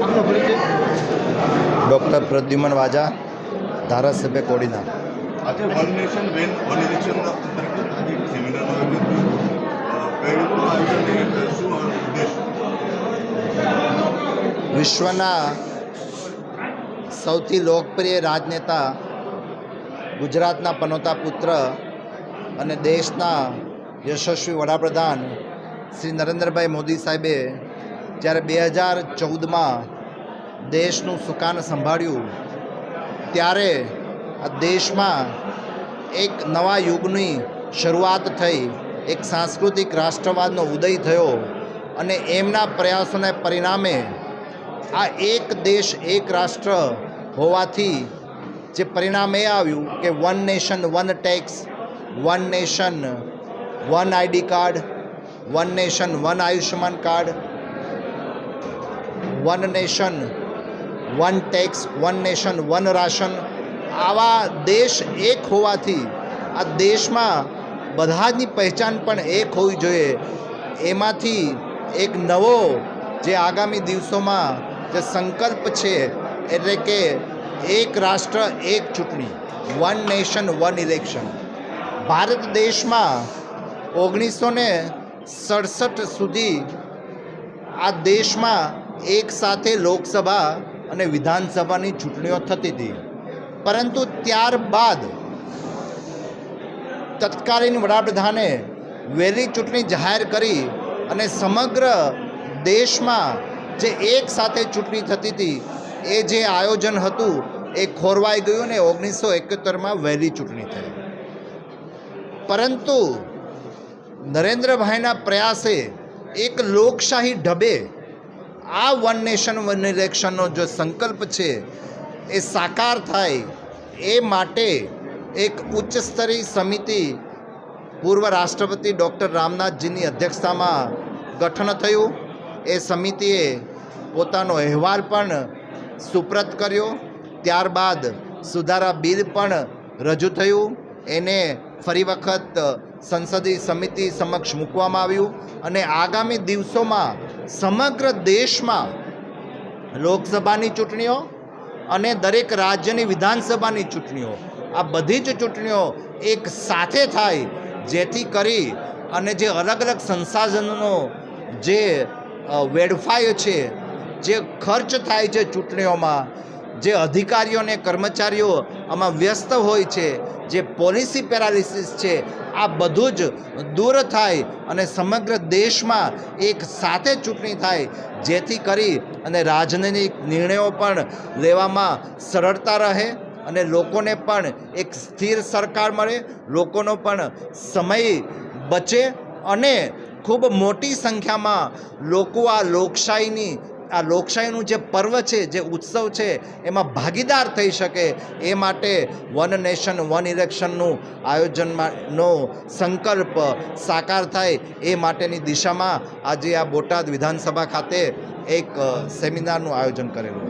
આપનો પરિચય? ડૉક્ટર પ્રદ્યુમન વાજા, ધારાસભ્ય કોડીનાર. આજે વન નેશન વન ઇલેક્શન અંતર્ગત આજે એક સેમિનારનું આયોજન થયું. કઈ રીતનું આયોજન છે, શું ઉદ્દેશ? વિશ્વના સૌથી લોકપ્રિય રાજનેતા, ગુજરાતના પનોતા પુત્ર અને દેશના યશસ્વી વડાપ્રધાન શ્રી નરેન્દ્રભાઈ મોદી સાહેબે જ્યારે 2014માં દેશનું સુકાન સંભાળ્યું ત્યારે આ દેશમાં એક નવા યુગની શરૂઆત થઈ, એક સાંસ્કૃતિક રાષ્ટ્રવાદનો ઉદય થયો અને એમના પ્રયાસોને પરિણામે આ એક દેશ એક રાષ્ટ્ર હોવાથી જે પરિણામ એ આવ્યું કે one nation one tax, one nation one ID card, one nation one Ayushman card, one nation one tax, one nation one ration. આવા દેશ એક હોવાથી આ દેશમાં બધાની પહેચાન પણ એક હોવી જોઈએ. એમાંથી એક નવો જે આગામી દિવસોમાં જે સંકલ્પ છે એટલે કે એક રાષ્ટ્ર એક ચૂંટણી, one nation one election. Bharat દેશમાં 1967 સુધી આ દેશમાં એક સાથે લોકસભા અને વિધાનસભાની ચૂંટણીઓ થતી હતી, પરંતુ ત્યારબાદ તત્કાલીન વડાપ્રધાને વહેલી ચૂંટણી જાહેર કરી અને સમગ્ર દેશમાં જે એક સાથે ચૂંટણી થતી હતી એ જે આયોજન હતું એ ખોરવાઈ ગયું અને 1971માં વહેલી ચૂંટણી થઈ. પરંતુ નરેન્દ્રભાઈના પ્રયાસે એક લોકશાહી ઢબે આ વન નેશન વન ઇલેક્શનનો જો સંકલ્પ છે એ સાકાર થાય એ માટે એક ઉચ્ચ સ્તરીય સમિતિ પૂર્વ રાષ્ટ્રપતિ ડૉક્ટર રામનાથજીની અધ્યક્ષતામાં ગઠન થયું. એ સમિતિએ પોતાનો અહેવાલ પણ સુપ્રત કર્યો. ત્યારબાદ સુધારા બિલ પણ રજૂ થયું. એને ફરી વખત સંસદીય સમિતિ સમક્ષ મૂકવામાં આવ્યું અને આગામી દિવસોમાં સમગ્ર દેશમાં લોકસભાની ચૂંટણીઓ અને દરેક રાજ્યની વિધાનસભાની ચૂંટણીઓ, આ બધી જ ચૂંટણીઓ એક સાથે થાય, જેથી કરી અને જે અલગ અલગ સંસાધનોનો જે વેડફાય છે, જે ખર્ચ થાય છે ચૂંટણીઓમાં, જે અધિકારીઓ અને કર્મચારીઓ આમાં વ્યસ્ત હોય છે, જે પોલિસી પેરાલિસિસ છે, આ બધું જ દૂર થાય અને સમગ્ર દેશમાં એક સાથે ચૂંટણી થાય, જેથી કરી અને રાજનૈતિક નિર્ણયો પણ લેવામાં સરળતા રહે અને લોકોને પણ એક સ્થિર સરકાર મળે, લોકોનો પણ સમય બચે અને ખૂબ મોટી સંખ્યામાં લોકો આ લોકશાહીનું જે પર્વ છે, જે ઉત્સવ છે, એમાં ભાગીદાર થઈ શકે. એ માટે વન નેશન વન ઇલેક્શનનું આયોજનનો સંકલ્પ સાકાર થાય એ માટેની દિશામાં આજે આ બોટાદ વિધાનસભા ખાતે એક સેમિનારનું આયોજન કરેલું.